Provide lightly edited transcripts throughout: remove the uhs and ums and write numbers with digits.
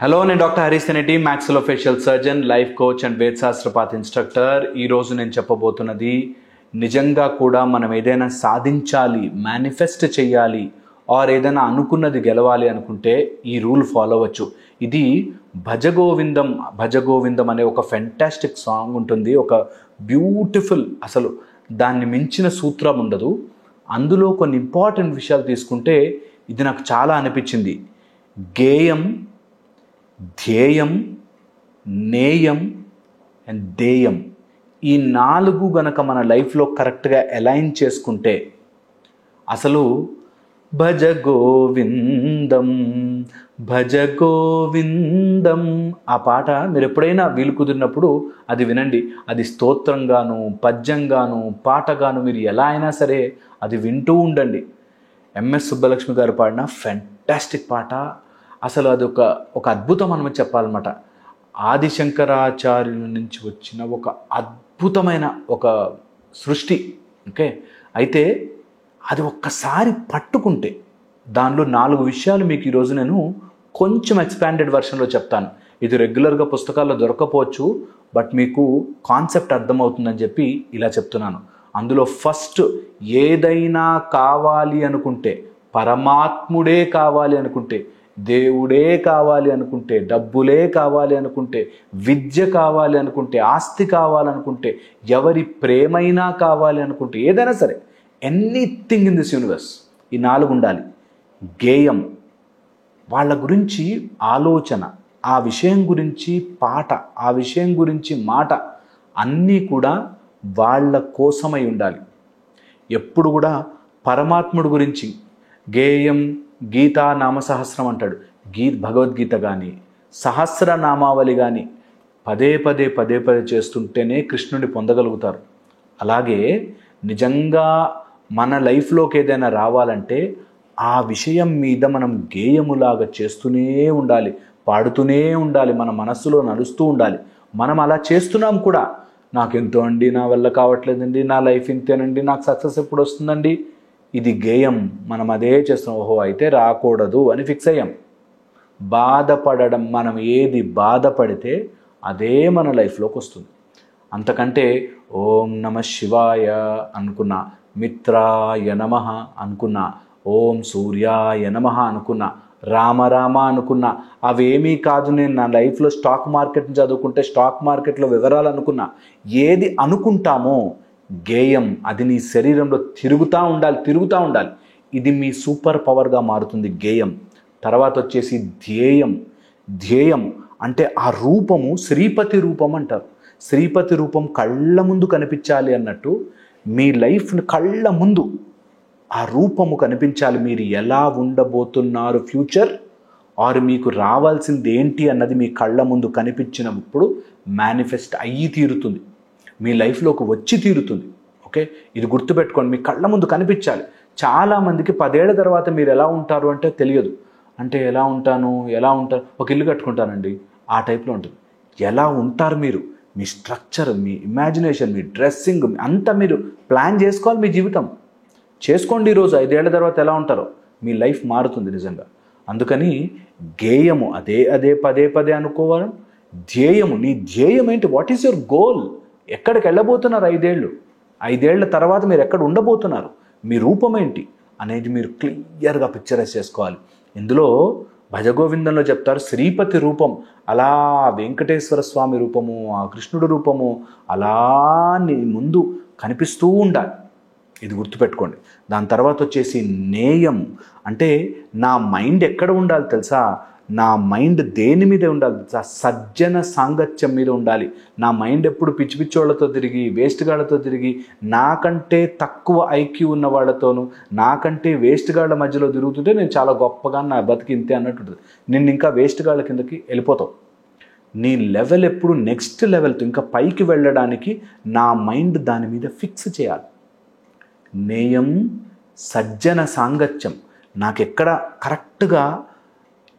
Hello, నేను doctor Harish Teneti, maxillofacial surgeon, life coach and వేదశాస్త్రపాత్ instructor. ఈరోజు నేను చెప్పబోతున్నది, నిజంగా కూడా మనం ఏదైనా సాధించాలి, మేనిఫెస్ట్ చేయాలి, ఆర్ ఏదైనా అనుకున్నది గెలవాలి అనుకుంటే ఈ రూల్ ఫాలో అవ్వచ్చు. ఇది భజగోవిందం అనే ఒక ఫెంటాస్టిక్ సాంగ్ ఉంటుంది. ఒక బ్యూటిఫుల్, అసలు దాన్ని మించిన సూత్రం ఉండదు. అందులో కొన్ని ఇంపార్టెంట్ విషయాలు తీసుకుంటే ఇది నాకు చాలా అనిపించింది. గేయం, ధ్యేయం, నేయం అండ్ దేయం, ఈ 4 గనక మన లైఫ్లో కరెక్ట్గా అలైన్ చేసుకుంటే అసలు భజగోవిందం భజగోవిందం ఆ పాట మీరు ఎప్పుడైనా వీలు కుదిరినప్పుడు అది వినండి. అది స్తోత్రంగాను, పద్యంగాను, పాటగాను, మీరు ఎలా అయినా సరే అది వింటూ ఉండండి. ఎంఎస్ సుబ్బలక్ష్మి గారు పాడిన ఫెంటాస్టిక్ పాట. అసలు అది ఒక అద్భుతం అని చెప్పాలన్నమాట. ఆదిశంకరాచార్యుల నుంచి వచ్చిన ఒక అద్భుతమైన ఒక సృష్టి. ఓకే, అయితే అది ఒక్కసారి పట్టుకుంటే దానిలో 4 విషయాలు మీకు ఈరోజు నేను కొంచెం ఎక్స్పాండెడ్ వెర్షన్లో చెప్తాను. ఇది రెగ్యులర్గా పుస్తకాల్లో దొరకపోవచ్చు, బట్ మీకు కాన్సెప్ట్ అర్థమవుతుందని చెప్పి ఇలా చెప్తున్నాను. అందులో ఫస్ట్, ఏదైనా కావాలి అనుకుంటే, పరమాత్ముడే కావాలి అనుకుంటే, దేవుడే కావాలి అనుకుంటే, డబ్బులే కావాలి అనుకుంటే, విద్య కావాలి అనుకుంటే, ఆస్తి కావాలనుకుంటే, ఎవరి ప్రేమైనా కావాలి అనుకుంటే, ఏదైనా సరే, ఎనీథింగ్ ఇన్ దిస్ యూనివర్స్, ఈ 4 ఉండాలి. గేయం, వాళ్ళ గురించి ఆలోచన, ఆ విషయం గురించి పాట, ఆ విషయం గురించి మాట, అన్నీ కూడా వాళ్ళ కోసమై ఉండాలి. ఎప్పుడు కూడా పరమాత్ముడు గురించి గేయం, గీతా నామ సహస్రం అంటాడు. భగవద్గీత కానీ, సహస్రనామావళి కానీ పదే పదే చేస్తుంటేనే కృష్ణుని పొందగలుగుతారు. అలాగే నిజంగా మన లైఫ్లోకి ఏదైనా రావాలంటే ఆ విషయం మీద మనం గేయములాగా చేస్తూనే ఉండాలి, పాడుతూనే ఉండాలి, మన మనస్సులో నడుస్తూ ఉండాలి. మనం అలా చేస్తున్నాం కూడా. నాకెంతో అండి, నా వల్ల కావట్లేదండి, నా లైఫ్ ఇంతేనండి, నాకు సక్సెస్ ఎప్పుడు వస్తుందండి, ఇది గేయం. మనం అదే చేస్తున్నాం. ఓహో, అయితే రాకూడదు అని ఫిక్స్ అయ్యాం. బాధపడడం, మనం ఏది బాధపడితే అదే మన లైఫ్లోకి వస్తుంది. అంతకంటే ఓం నమ శివాయ అనుకున్నా, మిత్రాయ నమః అనుకున్నా, ఓం సూర్యాయ నమః అనుకున్నా, రామ అనుకున్నా, అవేమీ కాదు. నేను నా లైఫ్లో స్టాక్ మార్కెట్ని చదువుకుంటే స్టాక్ మార్కెట్లో వివరాలు అనుకున్నా, ఏది అనుకుంటామో గేయం అది నీ శరీరంలో తిరుగుతూ ఉండాలి. ఇది మీ సూపర్ పవర్గా మారుతుంది గేయం. తర్వాత వచ్చేసి ధ్యేయం అంటే ఆ రూపము శ్రీపతి రూపం అంటారు. శ్రీపతి రూపం కళ్ళ ముందు కనిపించాలి అన్నట్టు మీ లైఫ్ కళ్ళ ముందు ఆ రూపము కనిపించాలి. మీరు ఎలా ఉండబోతున్నారు ఫ్యూచర్, ఆర్ మీకు రావాల్సింది ఏంటి అన్నది మీ కళ్ళ ముందు కనిపించినప్పుడు మేనిఫెస్ట్ అయ్యి తీరుతుంది, మీ లైఫ్లోకి వచ్చి తీరుతుంది. ఓకే, ఇది గుర్తుపెట్టుకోండి, మీ కళ్ళ ముందు కనిపించాలి. చాలామందికి 10 ఏళ్ల తర్వాత మీరు ఎలా ఉంటారు అంటే తెలియదు. అంటే ఎలా ఉంటారు, ఒక ఇల్లు కట్టుకుంటానండి, ఆ టైప్లో ఉంటుంది. ఎలా ఉంటారు మీరు, మీ స్ట్రక్చర్, మీ ఇమాజినేషన్, మీ డ్రెస్సింగ్ అంతా మీరు ప్లాన్ చేసుకోవాలి. మీ జీవితం చేసుకోండి. ఈరోజు 5 ఏళ్ల తర్వాత ఎలా ఉంటారో మీ లైఫ్ మారుతుంది నిజంగా. అందుకని గేయము అదే పదే అనుకోవాలి. ధ్యేయము, నీ ధ్యేయం ఏంటి, వాట్ ఈస్ యువర్ గోల్, ఎక్కడికి వెళ్ళబోతున్నారు 5 ఏళ్ల తర్వాత మీరు ఎక్కడ ఉండబోతున్నారు, మీ రూపం ఏంటి అనేది మీరు క్లియర్గా పిక్చరైజ్ చేసుకోవాలి. ఇందులో భజగోవిందంలో చెప్తారు శ్రీపతి రూపం, అలా వెంకటేశ్వర స్వామి రూపము, ఆ కృష్ణుడి రూపము అలా నీ ముందు కనిపిస్తూ ఉండాలి. ఇది గుర్తుపెట్టుకోండి. దాని తర్వాత వచ్చేసి నేయం అంటే నా మైండ్ ఎక్కడ ఉండాలి తెలుసా, నా మైండ్ దేని మీద ఉండాలి తెలుసా, సజ్జన సాంగత్యం మీద ఉండాలి. నా మైండ్ ఎప్పుడు పిచ్చివాళ్ళతో తిరిగి, వేస్ట్ గాళ్ళతో తిరిగి, నాకంటే తక్కువ ఐక్యూ ఉన్న వాళ్ళతోనూ, నాకంటే వేస్ట్ గాళ్ళ మధ్యలో తిరుగుతుంటే నేను చాలా గొప్పగా నా బతికి ఇంతే అన్నట్టు ఉంటుంది. నిన్ను ఇంకా వేస్ట్ గాళ్ళ కిందకి వెళ్ళిపోతావు. నీ లెవెల్ ఎప్పుడు నెక్స్ట్ లెవెల్తో ఇంకా పైకి వెళ్ళడానికి నా మైండ్ దాని మీద ఫిక్స్ చేయాలి. నేయం, సజ్జన సాంగత్యం, నాకెక్కడ కరెక్ట్గా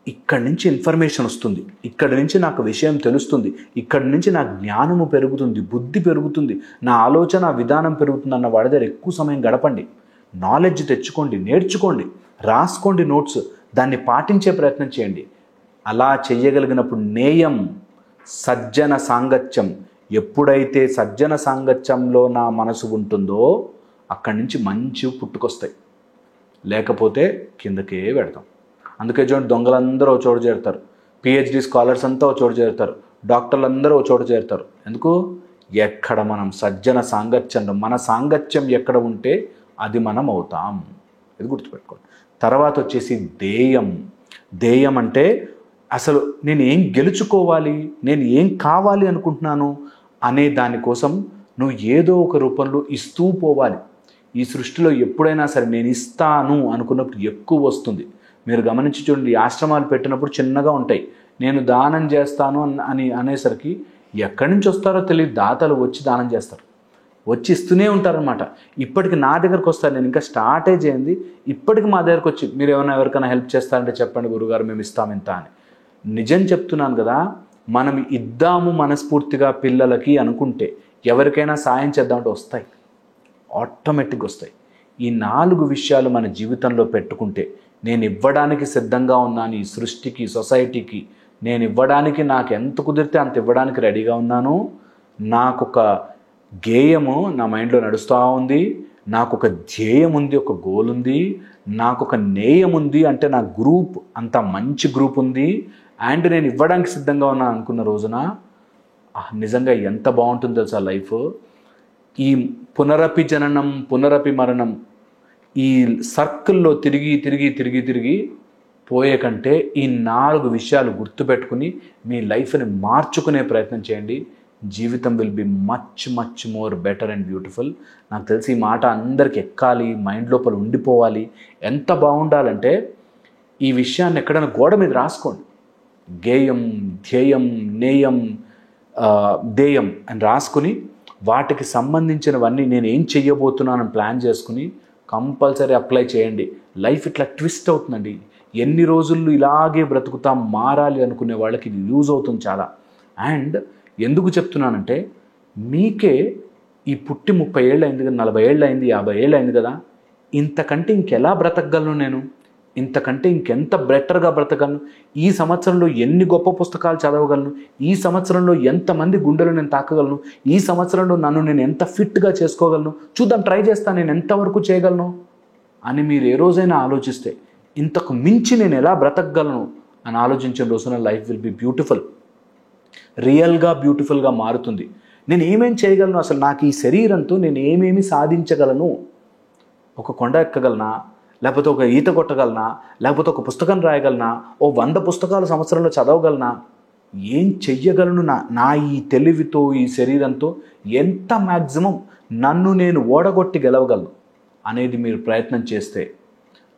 ఇక్కడి నుంచి ఇన్ఫర్మేషన్ వస్తుంది, ఇక్కడి నుంచి నాకు విషయం తెలుస్తుంది, ఇక్కడి నుంచి నా జ్ఞానము పెరుగుతుంది, బుద్ధి పెరుగుతుంది, నా ఆలోచన విధానం పెరుగుతుంది అన్న వాడి దగ్గర ఎక్కువ సమయం గడపండి. నాలెడ్జ్ తెచ్చుకోండి, నేర్చుకోండి, రాసుకోండి నోట్స్, దాన్ని పాటించే ప్రయత్నం చేయండి. అలా చెయ్యగలిగినప్పుడు నేయం, సజ్జన సాంగత్యం, ఎప్పుడైతే సజ్జన సాంగత్యంలో నా మనసు ఉంటుందో అక్కడి నుంచి మంచి పుట్టుకొస్తాయి. లేకపోతే కిందకే పెడతాం. అందుకే చూడండి, దొంగలందరూ ఒక చోటు చేరుతారు, పిహెచ్డి స్కాలర్స్ అంతా ఒక చోటు చేరుతారు, డాక్టర్లు అందరూ ఒక చోటు చేరుతారు. ఎందుకు? ఎక్కడ మనం సజ్జన సాంగత్యంలో, మన సాంగత్యం ఎక్కడ ఉంటే అది మనం అవుతాం. ఇది గుర్తుపెట్టుకోండి. తర్వాత వచ్చేసి ధ్యేయం. ధ్యేయం అంటే అసలు నేను ఏం గెలుచుకోవాలి, నేను ఏం కావాలి అనుకుంటున్నాను అనే దానికోసం నువ్వు ఏదో ఒక రూపంలో ఇస్తూ పోవాలి. ఈ సృష్టిలో ఎప్పుడైనా సరే నేను ఇస్తాను అనుకున్నప్పుడు ఎక్కువ వస్తుంది. మీరు గమనించి చూడండి, ఆశ్రమాలు పెట్టినప్పుడు చిన్నగా ఉంటాయి. నేను దానం చేస్తాను అని అనేసరికి ఎక్కడి నుంచి వస్తారో తెలియదు, దాతలు వచ్చి దానం చేస్తారు, వచ్చి ఇస్తూనే ఉంటారనమాట. ఇప్పటికి నా దగ్గరకు వస్తారు, నేను ఇంకా స్టార్టే చేయండి, ఇప్పటికి మా దగ్గరకు వచ్చి మీరు ఏమైనా ఎవరికైనా హెల్ప్ చేస్తారంటే చెప్పండి గురుగారు, మేము ఇస్తాం ఇంత అని. నిజం చెప్తున్నాను కదా, మనం ఇద్దాము మనస్ఫూర్తిగా పిల్లలకి అనుకుంటే ఎవరికైనా సాయం చేద్దామంటే వస్తాయి, ఆటోమేటిక్గా వస్తాయి. ఈ 4 విషయాలు మన జీవితంలో పెట్టుకుంటే, నేను ఇవ్వడానికి సిద్ధంగా ఉన్నాను, ఈ సృష్టికి, సొసైటీకి నేను ఇవ్వడానికి, నాకు ఎంత కుదిరితే అంత ఇవ్వడానికి రెడీగా ఉన్నాను, నాకొక గేయము నా మైండ్లో నడుస్తూ ఉంది, నాకొక ధ్యేయం ఉంది, ఒక గోల్ ఉంది, నాకొక నేయం ఉంది, అంటే నా గ్రూప్ అంత మంచి గ్రూప్ ఉంది, అండ్ నేను ఇవ్వడానికి సిద్ధంగా ఉన్నాను అనుకున్న రోజున నిజంగా ఎంత బాగుంటుందో తెలుసా లైఫ్. ఈ పునరపి జననం పునరపి మరణం, ఈ సర్కిల్లో తిరిగి తిరిగి తిరిగి తిరిగి పోయే కంటే ఈ 4 విషయాలు గుర్తుపెట్టుకుని మీ లైఫ్ని మార్చుకునే ప్రయత్నం చేయండి. జీవితం will be much much more better and beautiful. నాకు తెలిసి ఈ మాట అందరికి ఎక్కాలి, మైండ్ లోపల ఉండిపోవాలి. ఎంత బాగుండాలంటే ఈ విషయాన్ని ఎక్కడైనా గోడ మీద రాసుకోండి. గేయం, ధ్యేయం, నేయం, ధ్యేయం అని రాసుకుని వాటికి సంబంధించినవన్నీ నేను ఏం చెయ్యబోతున్నానని ప్లాన్ చేసుకుని కంపల్సరీ అప్లై చేయండి. లైఫ్ ఇట్లా ట్విస్ట్ అవుతుందండి. ఎన్ని రోజులు ఇలాగే బ్రతుకుతాం, మారాలి అనుకునే వాళ్ళకి ఇది యూజ్ అవుతుంది చాలా. అండ్ ఎందుకు చెప్తున్నానంటే, మీకే ఈ పుట్టి 30 ఏళ్ళు అయింది కదా, 40 ఏళ్ళు అయింది, 50 ఏళ్ళు అయింది కదా, ఇంతకంటే ఇంకెలా బ్రతకగలను నేను, ఇంతకంటే ఇంకెంత బెటర్గా బ్రతకగలను, ఈ సంవత్సరంలో ఎన్ని గొప్ప పుస్తకాలు చదవగలను, ఈ సంవత్సరంలో ఎంతమంది గుండెలు నేను తాకగలను, ఈ సంవత్సరంలో నన్ను నేను ఎంత ఫిట్గా చేసుకోగలను, చూద్దాం, ట్రై చేస్తాను, నేను ఎంతవరకు చేయగలను అని మీరు ఏ రోజైనా ఆలోచిస్తే, ఇంతకు మించి నేను ఎలా బ్రతకగలను అని ఆలోచించిన రోజున లైఫ్ విల్ బి బ్యూటిఫుల్, రియల్గా బ్యూటిఫుల్గా మారుతుంది. నేను ఏమేం చేయగలను, అసలు నాకు ఈ శరీరంతో నేను ఏమేమి సాధించగలను, ఒక కొండ ఎక్కగలనా, లేకపోతే ఒక ఈత కొట్టగలనా, లేకపోతే ఒక పుస్తకం రాయగలనా, 100 పుస్తకాలు సంవత్సరంలో చదవగలనా, ఏం చెయ్యగలను, నా ఈ తెలివితో, ఈ శరీరంతో ఎంత మ్యాక్సిమం నన్ను నేను ఓడగొట్టి గెలవగలను అనేది మీరు ప్రయత్నం చేస్తే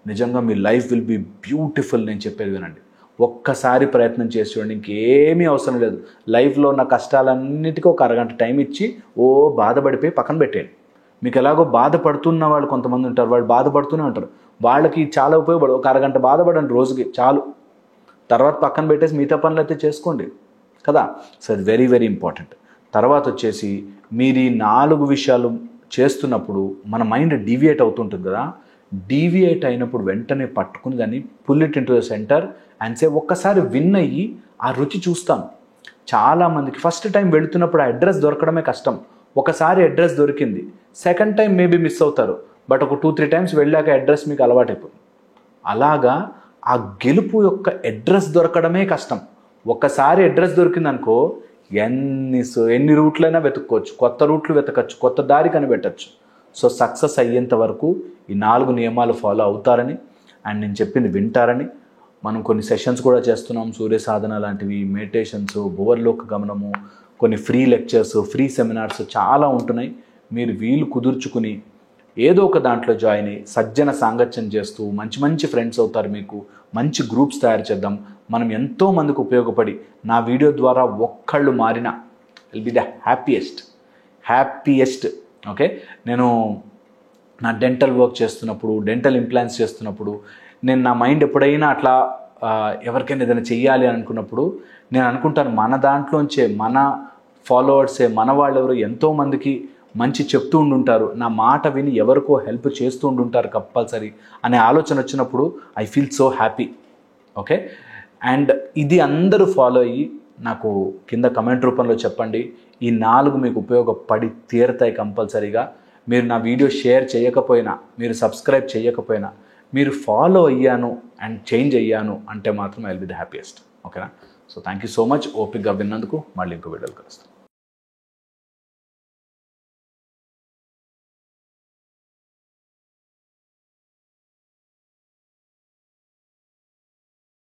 నిజంగా మీ లైఫ్ విల్ బి బ్యూటిఫుల్. నేను చెప్పేది వినండి, ఒక్కసారి ప్రయత్నం చేసి చూడండి, ఇంకేమీ అవసరం లేదు. లైఫ్లో ఉన్న కష్టాలన్నిటికీ ఒక అరగంట టైం ఇచ్చి బాధపడిపోయి పక్కన పెట్టేయండి. మీకు ఎలాగో బాధపడుతున్న వాళ్ళు కొంతమంది ఉంటారు, వాళ్ళు బాధపడుతూనే ఉంటారు, వాళ్ళకి చాలా ఉపయోగపడు. ఒక అరగంట బాధపడండి రోజుకి చాలు, తర్వాత పక్కన పెట్టేసి మిగతా పనులు అయితే చేసుకోండి కదా. సో అది వెరీ వెరీ ఇంపార్టెంట్. తర్వాత వచ్చేసి మీరు ఈ 4 విషయాలు చేస్తున్నప్పుడు మన మైండ్ డీవియేట్ అవుతుంటుంది కదా, డీవియేట్ అయినప్పుడు వెంటనే పట్టుకుని దాన్ని pull it in to the centre and say, ఒక్కసారి విన్ అయ్యి ఆ రుచి చూస్తాను. చాలామందికి ఫస్ట్ టైం వెళుతున్నప్పుడు ఆ అడ్రస్ దొరకడమే కష్టం. ఒకసారి అడ్రస్ దొరికింది, సెకండ్ టైం మేబీ మిస్ అవుతారు, బట్ ఒక 2-3 టైమ్స్ వెళ్ళాక అడ్రస్ మీకు అలవాటైపోతుంది. అలాగా ఆ గెలుపు యొక్క అడ్రస్ దొరకడమే కష్టం. ఒక్కసారి అడ్రస్ దొరికిందనుకో, ఎన్ని రూట్లైనా వెతుక్కోవచ్చు, కొత్త రూట్లు వెతకచ్చు, కొత్త దారి కనిపెట్టచ్చు. సో సక్సెస్ అయ్యేంత వరకు ఈ 4 నియమాలు ఫాలో అవుతారని అండ్ నేను చెప్పింది వింటారని. మనం కొన్ని సెషన్స్ కూడా చేస్తున్నాం, సూర్య సాధన లాంటివి, మెడిటేషన్స్, భువర్లోక గమనము, కొన్ని ఫ్రీ లెక్చర్స్, ఫ్రీ సెమినార్స్ చాలా ఉంటున్నాయి. మీరు వీలు కుదుర్చుకుని ఏదో ఒక దాంట్లో జాయిన్ అయ్యి సజ్జన సాంగత్యం చేస్తూ మంచి మంచి ఫ్రెండ్స్ అవుతారు, మీకు మంచి గ్రూప్స్ తయారు చేద్దాం. మనం ఎంతోమందికి ఉపయోగపడి నా వీడియో ద్వారా ఒక్కళ్ళు మారినా will be the happiest. Okay, నేను నా డెంటల్ వర్క్ చేస్తున్నప్పుడు, డెంటల్ ఇంప్లాంట్స్ చేస్తున్నప్పుడు, నేను నా మైండ్ ఎప్పుడైనా అట్లా ఎవరికైనా ఏదైనా చెయ్యాలి అని అనుకున్నప్పుడు నేను అనుకుంటాను, మన దాంట్లోంచే, మన ఫాలోవర్సే, మన వాళ్ళు ఎవరు ఎంతోమందికి మంచి చెప్తూ ఉండుంటారు, నా మాట విని ఎవరికో హెల్ప్ చేస్తూ ఉండుంటారు కంపల్సరీ అనే ఆలోచన వచ్చినప్పుడు I feel so happy. Okay, and ఇది అందరూ ఫాలో అయ్యి నాకు కింద కమెంట్ రూపంలో చెప్పండి. ఈ 4 మీకు ఉపయోగపడి తీరుతాయి కంపల్సరీగా. మీరు నా వీడియో షేర్ చేయకపోయినా, మీరు సబ్స్క్రైబ్ చేయకపోయినా, మీరు ఫాలో అయ్యాను అండ్ చేంజ్ అయ్యాను అంటే మాత్రం I will be the happiest. ఓకేనా? So thank you so much ఓపిక్గా విన్నందుకు. మళ్ళీ ఇంకో వీడియోలో కలుస్తాను.